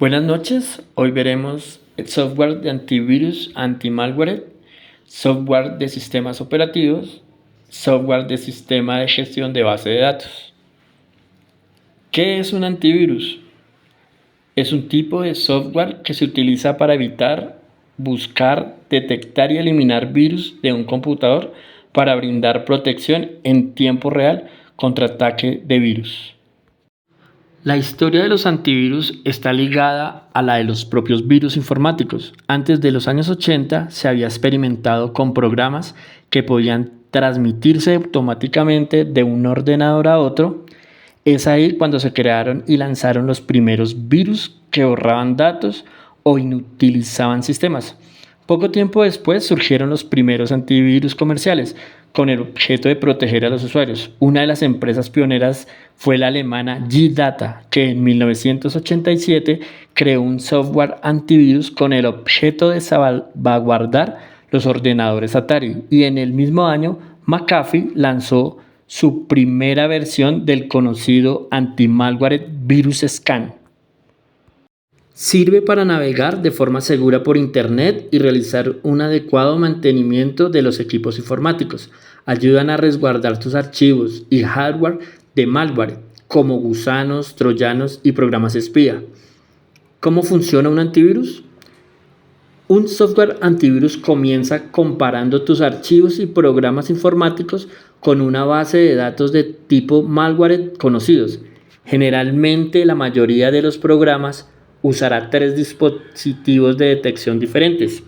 Buenas noches, hoy veremos el software de antivirus anti-malware, software de sistemas operativos, software de sistema de gestión de base de datos. ¿Qué es un antivirus? Es un tipo de software que se utiliza para evitar, buscar, detectar y eliminar virus de un computador para brindar protección en tiempo real contra ataque de virus. La historia de los antivirus está ligada a la de los propios virus informáticos. Antes de los años 80 se había experimentado con programas que podían transmitirse automáticamente de un ordenador a otro. Es ahí cuando se crearon y lanzaron los primeros virus que borraban datos o inutilizaban sistemas. Poco tiempo después surgieron los primeros antivirus comerciales con el objeto de proteger a los usuarios. Una de las empresas pioneras fue la alemana G-Data, que en 1987 creó un software antivirus con el objeto de salvaguardar los ordenadores Atari, y en el mismo año McAfee lanzó su primera versión del conocido anti-malware VirusScan. Sirve para navegar de forma segura por Internet y realizar un adecuado mantenimiento de los equipos informáticos. Ayudan a resguardar tus archivos y hardware de malware, como gusanos, troyanos y programas espía. ¿Cómo funciona un antivirus? Un software antivirus comienza comparando tus archivos y programas informáticos con una base de datos de tipo malware conocidos. Generalmente la mayoría de los programas usará 3 dispositivos de detección diferentes.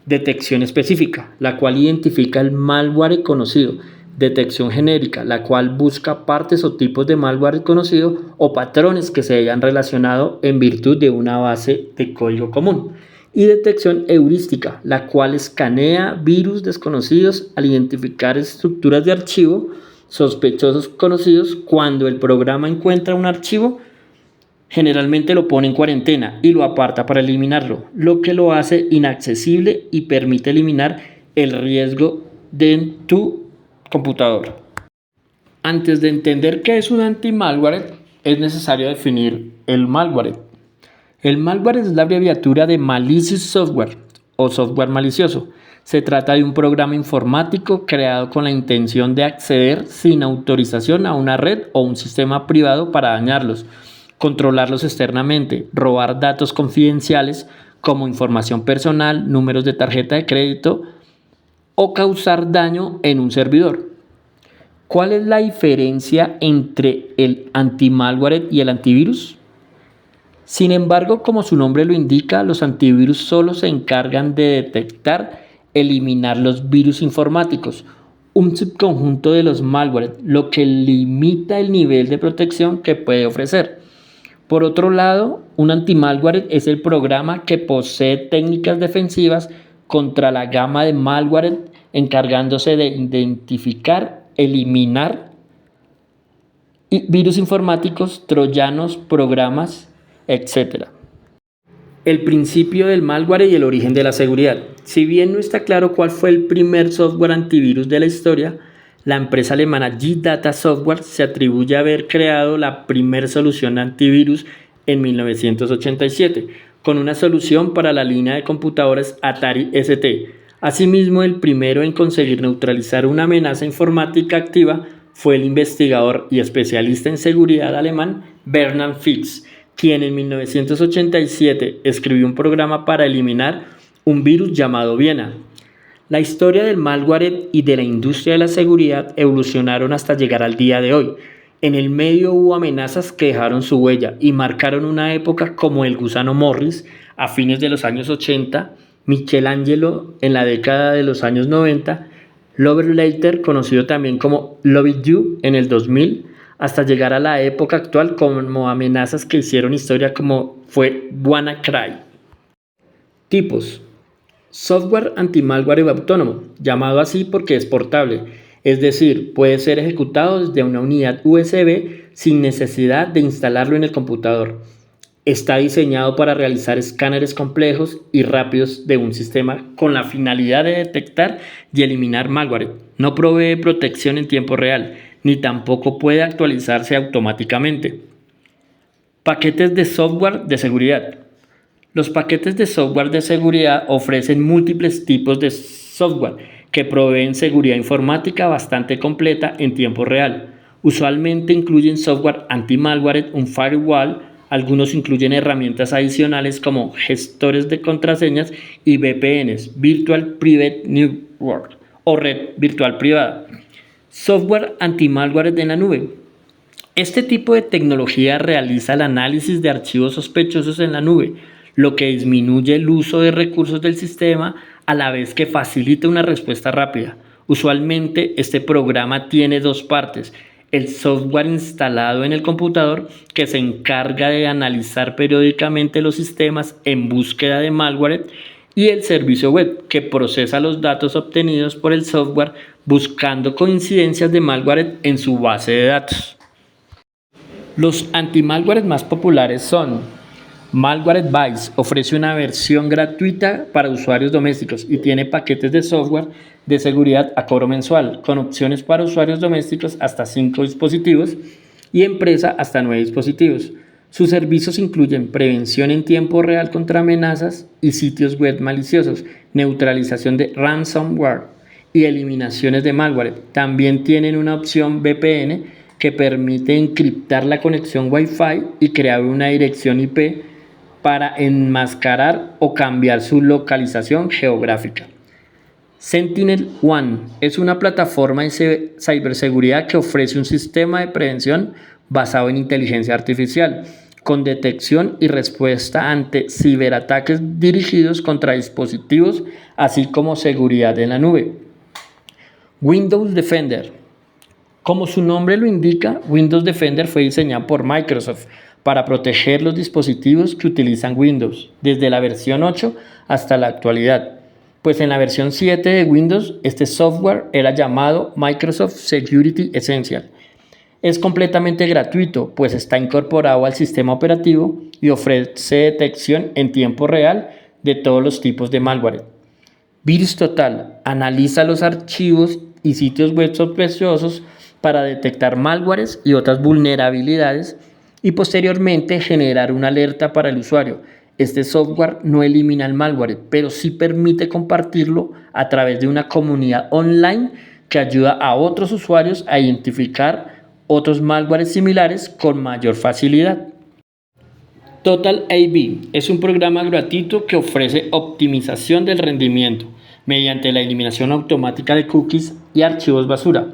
Detección específica, la cual identifica el malware conocido. Detección genérica, la cual busca partes o tipos de malware conocido o patrones que se hayan relacionado en virtud de una base de código común. Y detección heurística, la cual escanea virus desconocidos al identificar estructuras de archivo sospechosos conocidos. Cuando el programa encuentra un archivo, generalmente lo pone en cuarentena y lo aparta para eliminarlo, lo que lo hace inaccesible y permite eliminar el riesgo de tu computador. Antes de entender qué es un anti-malware, es necesario definir el malware. El malware es la abreviatura de malicious software o software malicioso. Se trata de un programa informático creado con la intención de acceder sin autorización a una red o un sistema privado para dañarlos, controlarlos externamente, robar datos confidenciales como información personal, números de tarjeta de crédito o causar daño en un servidor. ¿Cuál es la diferencia entre el anti-malware y el antivirus? Sin embargo, como su nombre lo indica, los antivirus solo se encargan de detectar, eliminar los virus informáticos, un subconjunto de los malware, lo que limita el nivel de protección que puede ofrecer. Por otro lado, un anti-malware es el programa que posee técnicas defensivas contra la gama de malware, encargándose de identificar, eliminar virus informáticos, troyanos, programas, etc. El principio del malware y el origen de la seguridad. Si bien no está claro cuál fue el primer software antivirus de la historia, la empresa alemana G-Data Software se atribuye a haber creado la primera solución antivirus en 1987, con una solución para la línea de computadores Atari ST. Asimismo, el primero en conseguir neutralizar una amenaza informática activa fue el investigador y especialista en seguridad alemán Bernhard Fix, quien en 1987 escribió un programa para eliminar un virus llamado Viena. La historia del malware y de la industria de la seguridad evolucionaron hasta llegar al día de hoy. En el medio hubo amenazas que dejaron su huella y marcaron una época, como el gusano Morris a fines de los años 80, Michelangelo en la década de los años 90, Lovelater, conocido también como LoveIt en el 2000, hasta llegar a la época actual como amenazas que hicieron historia, como fue WannaCry. Tipos: software anti-malware autónomo, llamado así porque es portable, es decir, puede ser ejecutado desde una unidad USB sin necesidad de instalarlo en el computador. Está diseñado para realizar escáneres complejos y rápidos de un sistema con la finalidad de detectar y eliminar malware. No provee protección en tiempo real, ni tampoco puede actualizarse automáticamente. Paquetes de software de seguridad. Los paquetes de software de seguridad ofrecen múltiples tipos de software que proveen seguridad informática bastante completa en tiempo real. Usualmente incluyen software anti-malware, un firewall, algunos incluyen herramientas adicionales como gestores de contraseñas y VPNs, Virtual Private Network o red virtual privada. Software anti-malware de la nube. Este tipo de tecnología realiza el análisis de archivos sospechosos en la nube, lo que disminuye el uso de recursos del sistema a la vez que facilita una respuesta rápida. Usualmente este programa tiene dos partes: el software instalado en el computador, que se encarga de analizar periódicamente los sistemas en búsqueda de malware, y el servicio web, que procesa los datos obtenidos por el software buscando coincidencias de malware en su base de datos. Los anti-malware más populares son Malwarebytes. Ofrece una versión gratuita para usuarios domésticos y tiene paquetes de software de seguridad a cobro mensual, con opciones para usuarios domésticos hasta 5 dispositivos y empresa hasta 9 dispositivos. Sus servicios incluyen prevención en tiempo real contra amenazas y sitios web maliciosos, neutralización de ransomware y eliminaciones de malware. También tienen una opción VPN que permite encriptar la conexión Wi-Fi y crear una dirección IP para enmascarar o cambiar su localización geográfica. SentinelOne es una plataforma de ciberseguridad que ofrece un sistema de prevención basado en inteligencia artificial, con detección y respuesta ante ciberataques dirigidos contra dispositivos, así como seguridad en la nube. Windows Defender. Como su nombre lo indica, Windows Defender fue diseñado por Microsoft para proteger los dispositivos que utilizan Windows, desde la versión 8 hasta la actualidad. Pues en la versión 7 de Windows, este software era llamado Microsoft Security Essential. Es completamente gratuito, pues está incorporado al sistema operativo y ofrece detección en tiempo real de todos los tipos de malware. VirusTotal analiza los archivos y sitios web sospechosos para detectar malwares y otras vulnerabilidades y posteriormente generar una alerta para el usuario. Este software no elimina el malware, pero sí permite compartirlo a través de una comunidad online que ayuda a otros usuarios a identificar otros malwares similares con mayor facilidad. Total AV es un programa gratuito que ofrece optimización del rendimiento mediante la eliminación automática de cookies y archivos basura,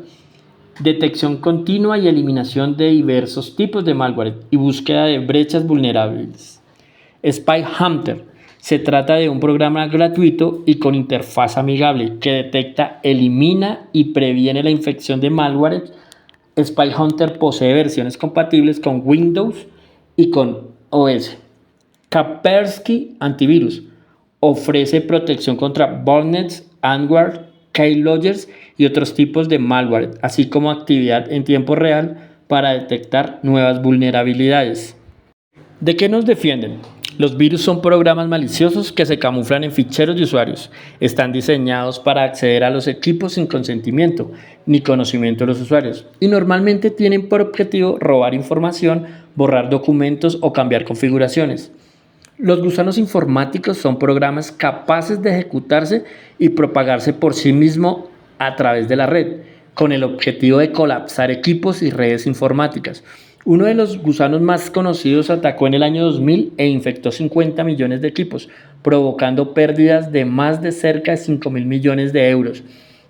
detección continua y eliminación de diversos tipos de malware y búsqueda de brechas vulnerables. Spy Hunter. Se trata de un programa gratuito y con interfaz amigable que detecta, elimina y previene la infección de malware. Spy Hunter posee versiones compatibles con Windows y con OS. Kaspersky Antivirus. Ofrece protección contra botnets, adware, keyloggers y otros tipos de malware, así como actividad en tiempo real para detectar nuevas vulnerabilidades. ¿De qué nos defienden? Los virus son programas maliciosos que se camuflan en ficheros de usuarios. Están diseñados para acceder a los equipos sin consentimiento ni conocimiento de los usuarios y normalmente tienen por objetivo robar información, borrar documentos o cambiar configuraciones. Los gusanos informáticos son programas capaces de ejecutarse y propagarse por sí mismos a través de la red, con el objetivo de colapsar equipos y redes informáticas. Uno de los gusanos más conocidos atacó en el año 2000 e infectó 50 millones de equipos, provocando pérdidas de más de cerca de 5.000 millones de euros.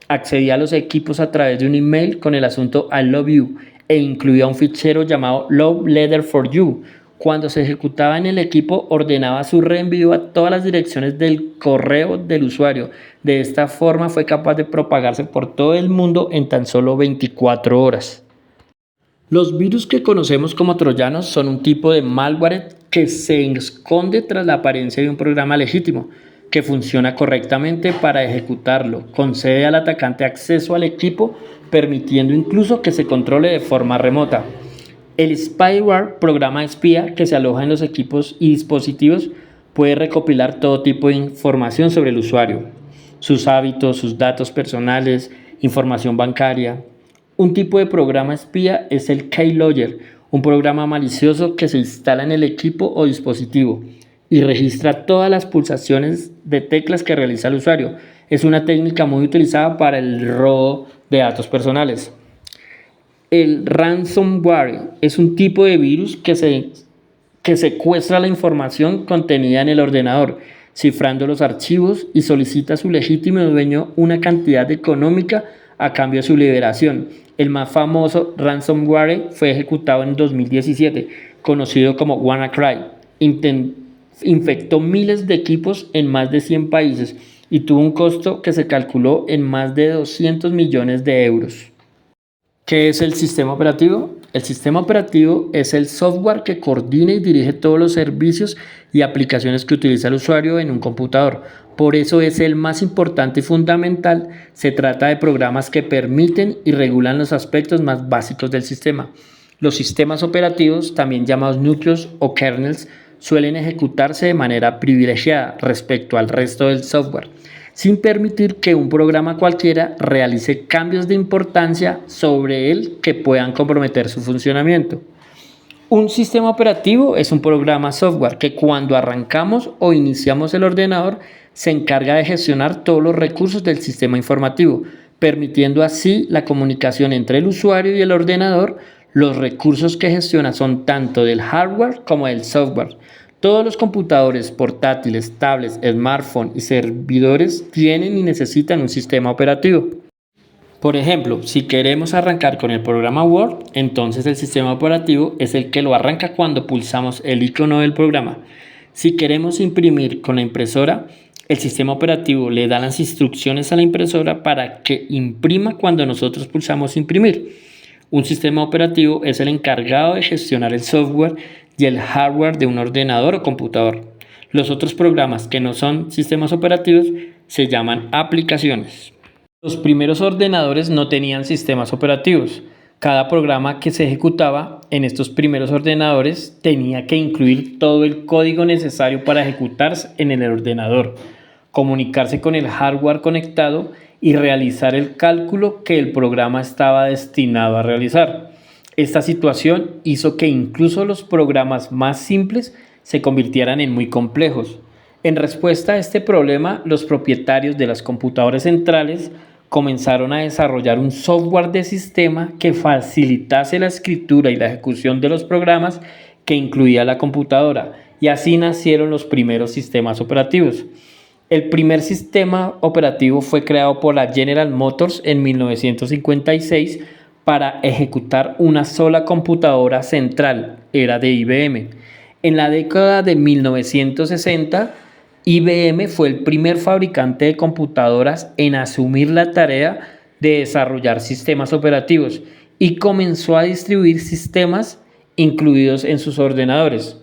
Accedía a los equipos a través de un email con el asunto I love you e incluía un fichero llamado Love Letter for You. Cuando se ejecutaba en el equipo, ordenaba su reenvío a todas las direcciones del correo del usuario. De esta forma fue capaz de propagarse por todo el mundo en tan solo 24 horas. Los virus que conocemos como troyanos son un tipo de malware que se esconde tras la apariencia de un programa legítimo, que funciona correctamente para ejecutarlo. Concede al atacante acceso al equipo, permitiendo incluso que se controle de forma remota. El spyware, programa espía que se aloja en los equipos y dispositivos, puede recopilar todo tipo de información sobre el usuario, sus hábitos, sus datos personales, información bancaria. Un tipo de programa espía es el keylogger un programa malicioso que se instala en el equipo o dispositivo y registra todas las pulsaciones de teclas que realiza el usuario. Es una técnica muy utilizada para el robo de datos personales. El ransomware es un tipo de virus que secuestra la información contenida en el ordenador, cifrando los archivos y solicita a su legítimo dueño una cantidad económica a cambio de su liberación. El más famoso ransomware fue ejecutado en 2017, conocido como WannaCry. Infectó miles de equipos en más de 100 países y tuvo un costo que se calculó en más de 200 millones de euros. ¿Qué es el sistema operativo? El sistema operativo es el software que coordina y dirige todos los servicios y aplicaciones que utiliza el usuario en un computador. Por eso es el más importante y fundamental. Se trata de programas que permiten y regulan los aspectos más básicos del sistema. Los sistemas operativos, también llamados núcleos o kernels, suelen ejecutarse de manera privilegiada respecto al resto del software, sin permitir que un programa cualquiera realice cambios de importancia sobre él que puedan comprometer su funcionamiento. Un sistema operativo es un programa software que cuando arrancamos o iniciamos el ordenador se encarga de gestionar todos los recursos del sistema informativo, permitiendo así la comunicación entre el usuario y el ordenador. Los recursos que gestiona son tanto del hardware como del software. Todos los computadores, portátiles, tablets, smartphones y servidores tienen y necesitan un sistema operativo. Por ejemplo, si queremos arrancar con el programa Word, entonces el sistema operativo es el que lo arranca cuando pulsamos el icono del programa. Si queremos imprimir con la impresora, el sistema operativo le da las instrucciones a la impresora para que imprima cuando nosotros pulsamos imprimir. Un sistema operativo es el encargado de gestionar el software y el hardware de un ordenador o computador. Los otros programas que no son sistemas operativos se llaman aplicaciones. Los primeros ordenadores no tenían sistemas operativos. Cada programa que se ejecutaba en estos primeros ordenadores tenía que incluir todo el código necesario para ejecutarse en el ordenador, comunicarse con el hardware conectado y realizar el cálculo que el programa estaba destinado a realizar. Esta situación hizo que incluso los programas más simples se convirtieran en muy complejos. En respuesta a este problema, los propietarios de las computadoras centrales comenzaron a desarrollar un software de sistema que facilitase la escritura y la ejecución de los programas que incluía la computadora, y así nacieron los primeros sistemas operativos. El primer sistema operativo fue creado por la General Motors en 1956 para ejecutar una sola computadora central, era de IBM. En la década de 1960, IBM fue el primer fabricante de computadoras en asumir la tarea de desarrollar sistemas operativos y comenzó a distribuir sistemas incluidos en sus ordenadores.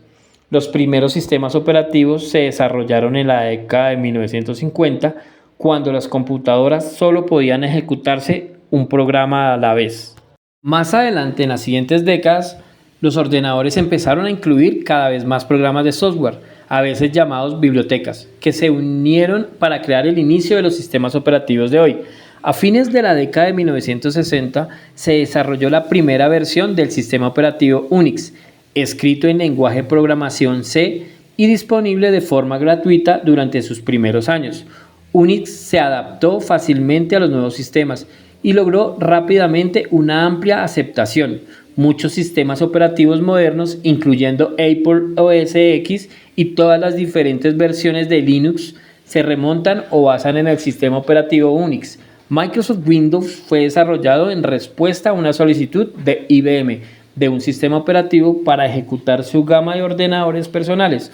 Los primeros sistemas operativos se desarrollaron en la década de 1950, cuando las computadoras solo podían ejecutarse un programa a la vez. Más adelante, en las siguientes décadas, los ordenadores empezaron a incluir cada vez más programas de software, a veces llamados bibliotecas, que se unieron para crear el inicio de los sistemas operativos de hoy. A fines de la década de 1960 se desarrolló la primera versión del sistema operativo Unix, escrito en lenguaje de programación C y disponible de forma gratuita durante sus primeros años. Unix se adaptó fácilmente a los nuevos sistemas y logró rápidamente una amplia aceptación. Muchos sistemas operativos modernos, incluyendo Apple OS X y todas las diferentes versiones de Linux, se remontan o basan en el sistema operativo Unix. Microsoft Windows fue desarrollado en respuesta a una solicitud de IBM de un sistema operativo para ejecutar su gama de ordenadores personales.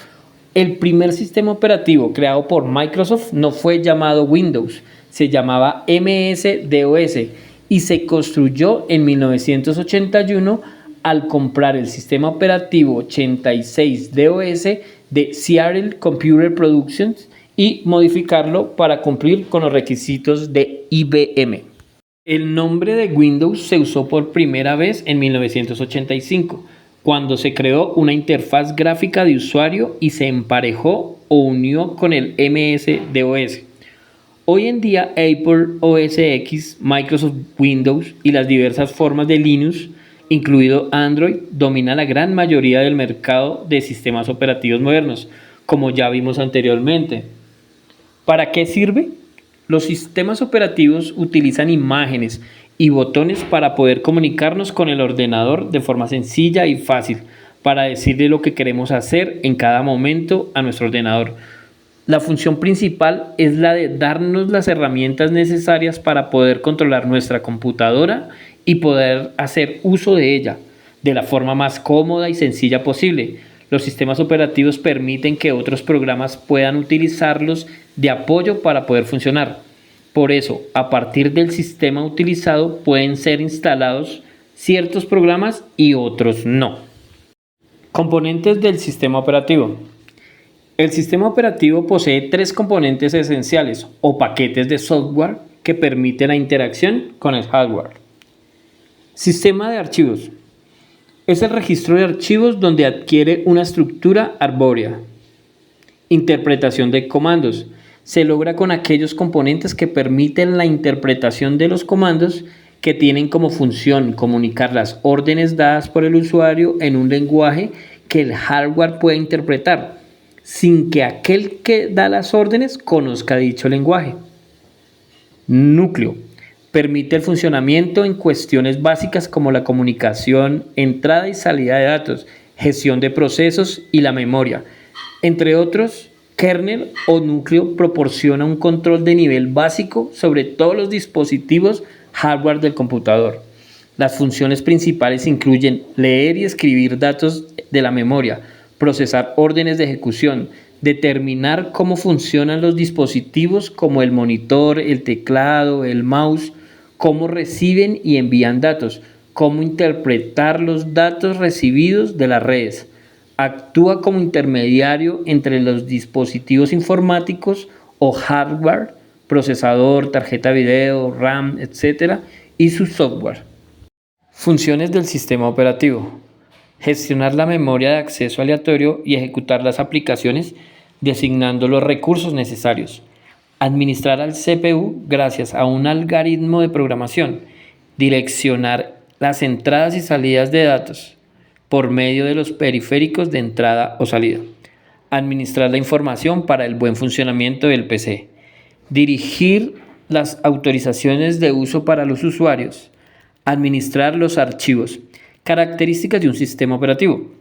El primer sistema operativo creado por Microsoft no fue llamado Windows, se llamaba MS-DOS y se construyó en 1981 al comprar el sistema operativo 86 DOS de Seattle Computer Productions y modificarlo para cumplir con los requisitos de IBM. El nombre de Windows se usó por primera vez en 1985, cuando se creó una interfaz gráfica de usuario y se emparejó o unió con el MS-DOS. Hoy en día Apple OS X, Microsoft Windows y las diversas formas de Linux incluido Android, domina la gran mayoría del mercado de sistemas operativos modernos, como ya vimos anteriormente. ¿Para qué sirve? Los sistemas operativos utilizan imágenes y botones para poder comunicarnos con el ordenador de forma sencilla y fácil, para decirle lo que queremos hacer en cada momento a nuestro ordenador. La función principal es la de darnos las herramientas necesarias para poder controlar nuestra computadora y poder hacer uso de ella de la forma más cómoda y sencilla posible. Los sistemas operativos permiten que otros programas puedan utilizarlos de apoyo para poder funcionar. Por eso, a partir del sistema utilizado pueden ser instalados ciertos programas y otros no. Componentes del sistema operativo. El sistema operativo posee tres componentes esenciales o paquetes de software que permiten la interacción con el hardware. Sistema de archivos. Es el registro de archivos donde adquiere una estructura arbórea. Interpretación de comandos. Se logra con aquellos componentes que permiten la interpretación de los comandos que tienen como función comunicar las órdenes dadas por el usuario en un lenguaje que el hardware pueda interpretar, sin que aquel que da las órdenes conozca dicho lenguaje. Núcleo. Permite el funcionamiento en cuestiones básicas como la comunicación, entrada y salida de datos, gestión de procesos y la memoria. Entre otros, kernel o núcleo proporciona un control de nivel básico sobre todos los dispositivos hardware del computador. Las funciones principales incluyen leer y escribir datos de la memoria, procesar órdenes de ejecución, determinar cómo funcionan los dispositivos como el monitor, el teclado, el mouse, cómo reciben y envían datos, cómo interpretar los datos recibidos de las redes. Actúa como intermediario entre los dispositivos informáticos o hardware, procesador, tarjeta video, RAM, etc. y su software. Funciones del sistema operativo. Gestionar la memoria de acceso aleatorio y ejecutar las aplicaciones designando los recursos necesarios. Administrar al CPU gracias a un algoritmo de programación. Direccionar las entradas y salidas de datos por medio de los periféricos de entrada o salida. Administrar la información para el buen funcionamiento del PC. Dirigir las autorizaciones de uso para los usuarios. Administrar los archivos. Características de un sistema operativo.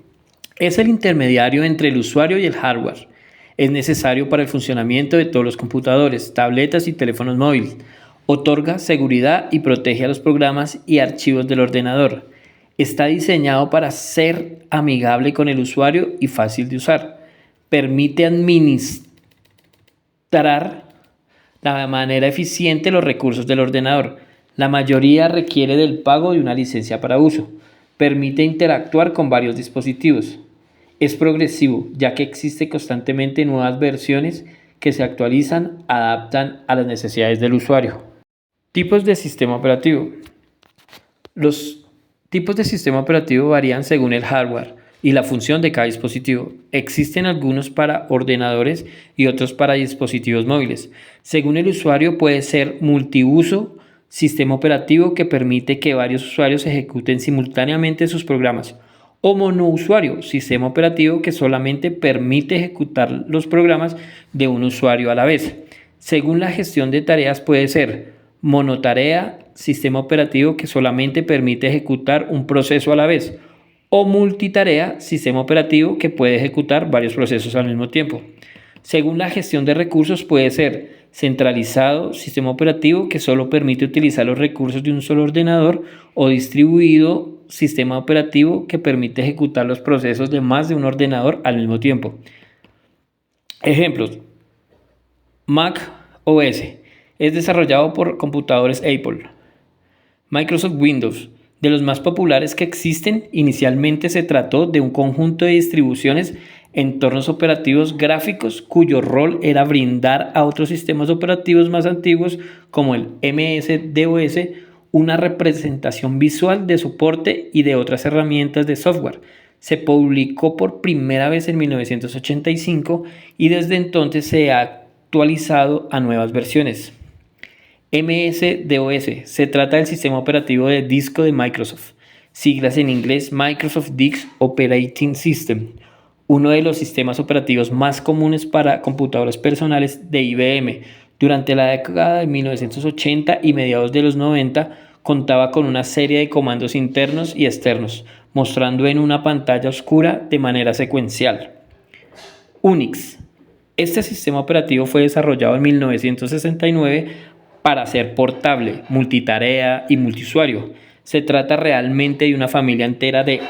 Es el intermediario entre el usuario y el hardware. Es necesario para el funcionamiento de todos los computadores, tabletas y teléfonos móviles. Otorga seguridad y protege a los programas y archivos del ordenador. Está diseñado para ser amigable con el usuario y fácil de usar. Permite administrar de manera eficiente los recursos del ordenador. La mayoría requiere del pago de una licencia para uso. Permite interactuar con varios dispositivos. Es progresivo, ya que existe constantemente nuevas versiones que se actualizan, adaptan a las necesidades del usuario. Tipos de sistema operativo. Los tipos de sistema operativo varían según el hardware y la función de cada dispositivo. Existen algunos para ordenadores y otros para dispositivos móviles. Según el usuario puede ser multiuso, sistema operativo que permite que varios usuarios ejecuten simultáneamente sus programas, o monousuario, sistema operativo que solamente permite ejecutar los programas de un usuario a la vez. Según la gestión de tareas puede ser monotarea, sistema operativo que solamente permite ejecutar un proceso a la vez, o multitarea, sistema operativo que puede ejecutar varios procesos al mismo tiempo. Según la gestión de recursos puede ser centralizado, sistema operativo que solo permite utilizar los recursos de un solo ordenador, o distribuido, sistema operativo que permite ejecutar los procesos de más de un ordenador al mismo tiempo. Ejemplos: Mac OS es desarrollado por computadores Apple. Microsoft Windows, de los más populares que existen, inicialmente se trató de un conjunto de distribuciones, entornos operativos gráficos cuyo rol era brindar a otros sistemas operativos más antiguos como el MS-DOS una representación visual de soporte y de otras herramientas de software. Se publicó por primera vez en 1985 y desde entonces se ha actualizado a nuevas versiones. MS-DOS se trata del sistema operativo de disco de Microsoft. siglas en inglés Microsoft Disk Operating System, uno de los sistemas operativos más comunes para computadoras personales de IBM. Durante la década de 1980 y mediados de los 90, contaba con una serie de comandos internos y externos, mostrando en una pantalla oscura de manera secuencial. Unix. Este sistema operativo fue desarrollado en 1969 para ser portable, multitarea y multiusuario. Se trata realmente de una familia entera de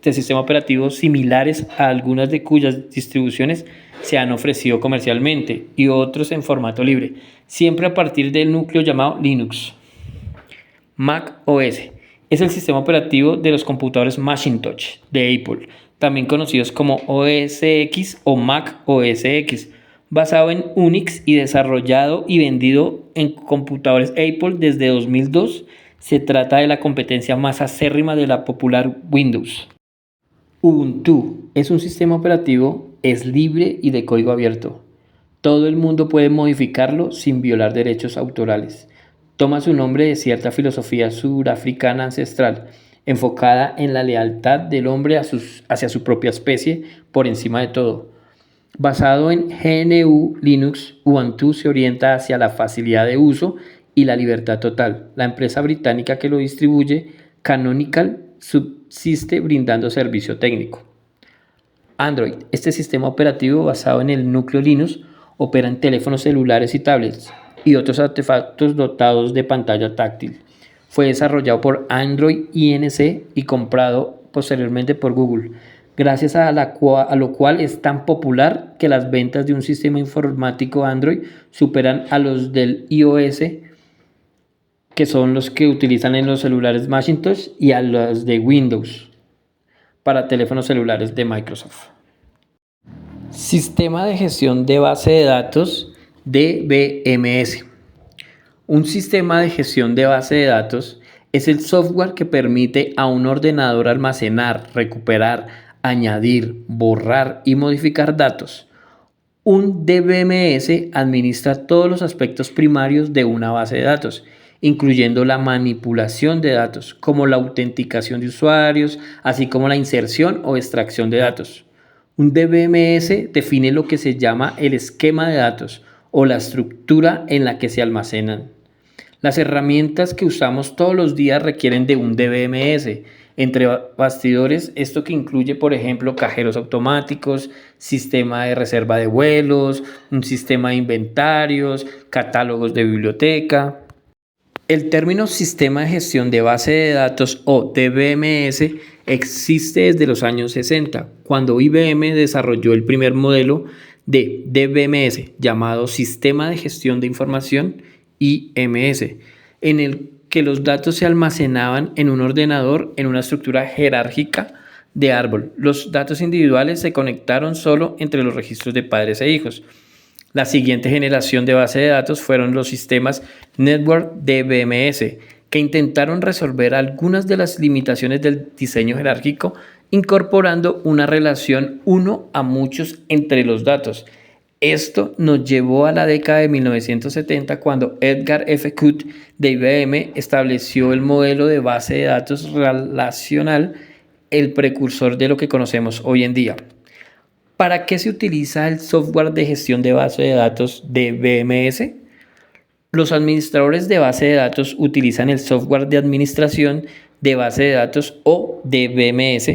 sistemas operativos similares a algunas de cuyas distribuciones se han ofrecido comercialmente y otros en formato libre, siempre a partir del núcleo llamado Linux. Mac OS es el sistema operativo de los computadores Macintosh de Apple, también conocidos como OS X o Mac OS X, basado en Unix y desarrollado y vendido en computadores Apple desde 2002. Se trata de la competencia más acérrima de la popular Windows. Ubuntu es un sistema operativo, es libre y de código abierto. Todo el mundo puede modificarlo sin violar derechos autorales. Toma su nombre de cierta filosofía surafricana ancestral, enfocada en la lealtad del hombre hacia su propia especie por encima de todo. Basado en GNU Linux, Ubuntu se orienta hacia la facilidad de uso y la libertad total. La empresa británica que lo distribuye, Canonical, subsiste brindando servicio técnico. Android, este sistema operativo basado en el núcleo Linux, opera en teléfonos celulares y tablets y otros artefactos dotados de pantalla táctil. Fue desarrollado por Android Inc. y comprado posteriormente por Google, gracias a lo cual es tan popular que las ventas de un sistema informático Android superan a los del iOS, que son los que utilizan en los celulares Macintosh, y a los de Windows para teléfonos celulares de Microsoft. Sistema de gestión de base de datos DBMS. Un sistema de gestión de base de datos es el software que permite a un ordenador almacenar, recuperar, añadir, borrar y modificar datos. Un DBMS administra todos los aspectos primarios de una base de datos, incluyendo la manipulación de datos, como la autenticación de usuarios, así como la inserción o extracción de datos. Un DBMS define lo que se llama el esquema de datos o la estructura en la que se almacenan. Las herramientas que usamos todos los días requieren de un DBMS. Entre bastidores, esto que incluye, por ejemplo, cajeros automáticos, sistema de reserva de vuelos, un sistema de inventarios, catálogos de biblioteca. El término sistema de gestión de base de datos o DBMS existe desde los años 60, cuando IBM desarrolló el primer modelo de DBMS llamado Sistema de Gestión de Información IMS, en el que los datos se almacenaban en un ordenador en una estructura jerárquica de árbol. Los datos individuales se conectaron solo entre los registros de padres e hijos. La siguiente generación de base de datos fueron los sistemas Network DBMS, que intentaron resolver algunas de las limitaciones del diseño jerárquico, incorporando una relación uno a muchos entre los datos. Esto nos llevó a la década de 1970, cuando Edgar F. Cook de IBM estableció el modelo de base de datos relacional, el precursor de lo que conocemos hoy en día. ¿Para qué se utiliza el software de gestión de base de datos DBMS? Los administradores de base de datos utilizan el software de administración de base de datos o DBMS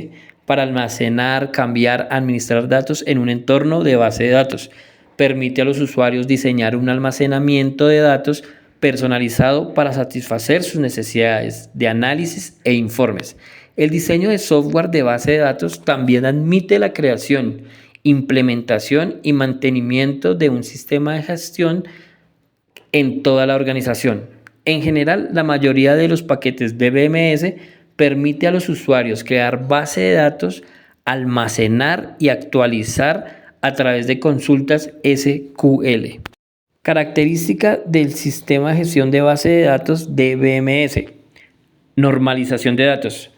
para almacenar, cambiar, administrar datos en un entorno de base de datos. Permite a los usuarios diseñar un almacenamiento de datos personalizado para satisfacer sus necesidades de análisis e informes. El diseño de software de base de datos también admite la creación, implementación y mantenimiento de un sistema de gestión en toda la organización. En general, la mayoría de los paquetes DBMS permite a los usuarios crear base de datos, almacenar y actualizar a través de consultas SQL. Característica del sistema de gestión de base de datos DBMS. Normalización de datos.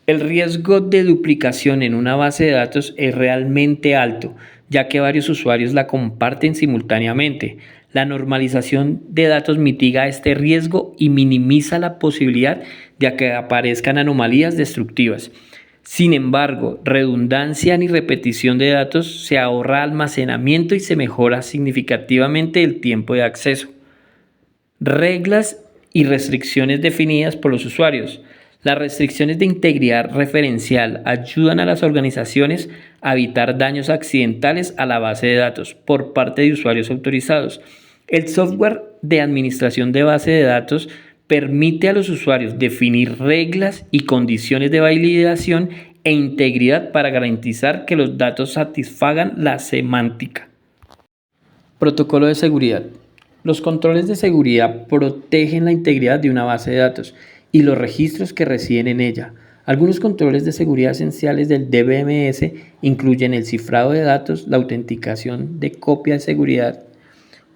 El riesgo de duplicación en una base de datos es realmente alto, ya que varios usuarios la comparten simultáneamente. La normalización de datos mitiga este riesgo y minimiza la posibilidad de que aparezcan anomalías destructivas. Sin embargo, redundancia ni repetición de datos se ahorra almacenamiento y se mejora significativamente el tiempo de acceso. Reglas y restricciones definidas por los usuarios. Las restricciones de integridad referencial ayudan a las organizaciones a evitar daños accidentales a la base de datos por parte de usuarios autorizados. El software de administración de base de datos permite a los usuarios definir reglas y condiciones de validación e integridad para garantizar que los datos satisfagan la semántica. Protocolo de seguridad. Los controles de seguridad protegen la integridad de una base de datos y los registros que residen en ella. Algunos controles de seguridad esenciales del DBMS incluyen el cifrado de datos, la autenticación de copia de seguridad.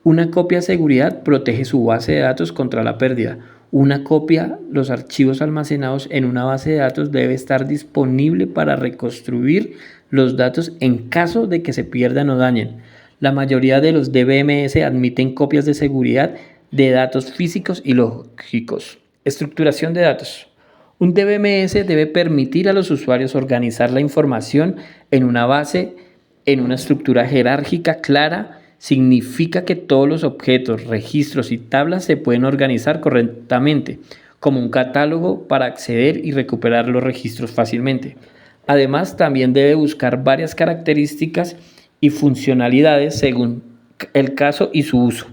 Una copia de seguridad protege su base de datos contra la pérdida. Una copia, los archivos almacenados en una base de datos debe estar disponible para reconstruir los datos en caso de que se pierdan o dañen. La mayoría de los DBMS admiten copias de seguridad de datos físicos y lógicos. Estructuración de datos. Un DBMS debe permitir a los usuarios organizar la información en una base, en una estructura jerárquica clara. Significa que todos los objetos, registros y tablas se pueden organizar correctamente, como un catálogo para acceder y recuperar los registros fácilmente. Además, también debe buscar varias características y funcionalidades según el caso y su uso.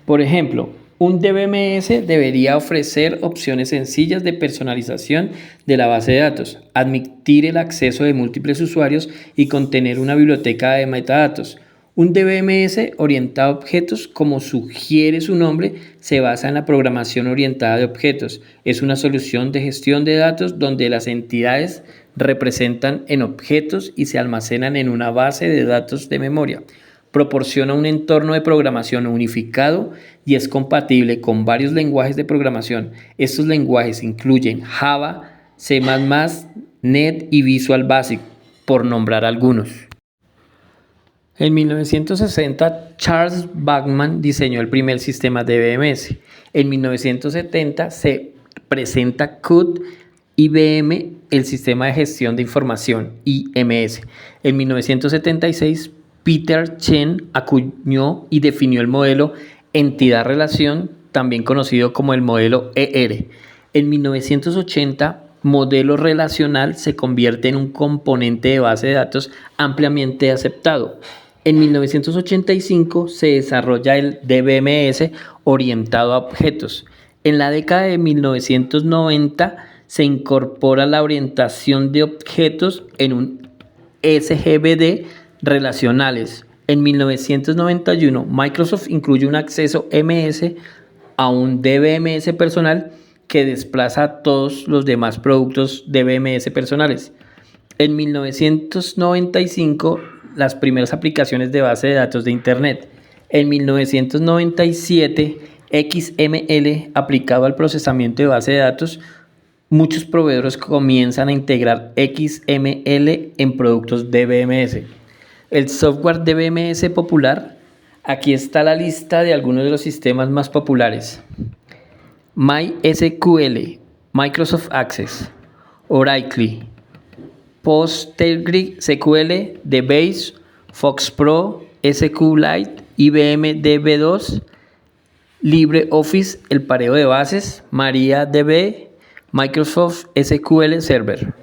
Por ejemplo, un DBMS debería ofrecer opciones sencillas de personalización de la base de datos, admitir el acceso de múltiples usuarios y contener una biblioteca de metadatos. Un DBMS orientado a objetos, como sugiere su nombre, se basa en la programación orientada de objetos. Es una solución de gestión de datos donde las entidades representan en objetos y se almacenan en una base de datos de memoria. Proporciona un entorno de programación unificado y es compatible con varios lenguajes de programación. Estos lenguajes incluyen Java, C++, .NET y Visual Basic, por nombrar algunos. En 1960, Charles Babbage diseñó el primer sistema DBMS. En 1970 se presenta CUT IBM, el sistema de gestión de información, IMS. En 1976, Peter Chen acuñó y definió el modelo entidad-relación, también conocido como el modelo ER. En 1980, modelo relacional se convierte en un componente de base de datos ampliamente aceptado. En 1985 se desarrolla el DBMS orientado a objetos. En la década de 1990 se incorpora la orientación de objetos en un SGBD relacionales. En 1991 Microsoft incluye un acceso MS a un DBMS personal que desplaza a todos los demás productos DBMS personales. En 1995 las primeras aplicaciones de base de datos de Internet. En 1997, XML aplicado al procesamiento de base de datos. Muchos proveedores comienzan a integrar XML en productos DBMS. El software DBMS popular. Aquí está la lista de algunos de los sistemas más populares. MySQL, Microsoft Access, Oracle, PostgreSQL, DBase, FoxPro, SQLite, IBM DB2, LibreOffice, el pareo de bases, MariaDB, Microsoft SQL Server.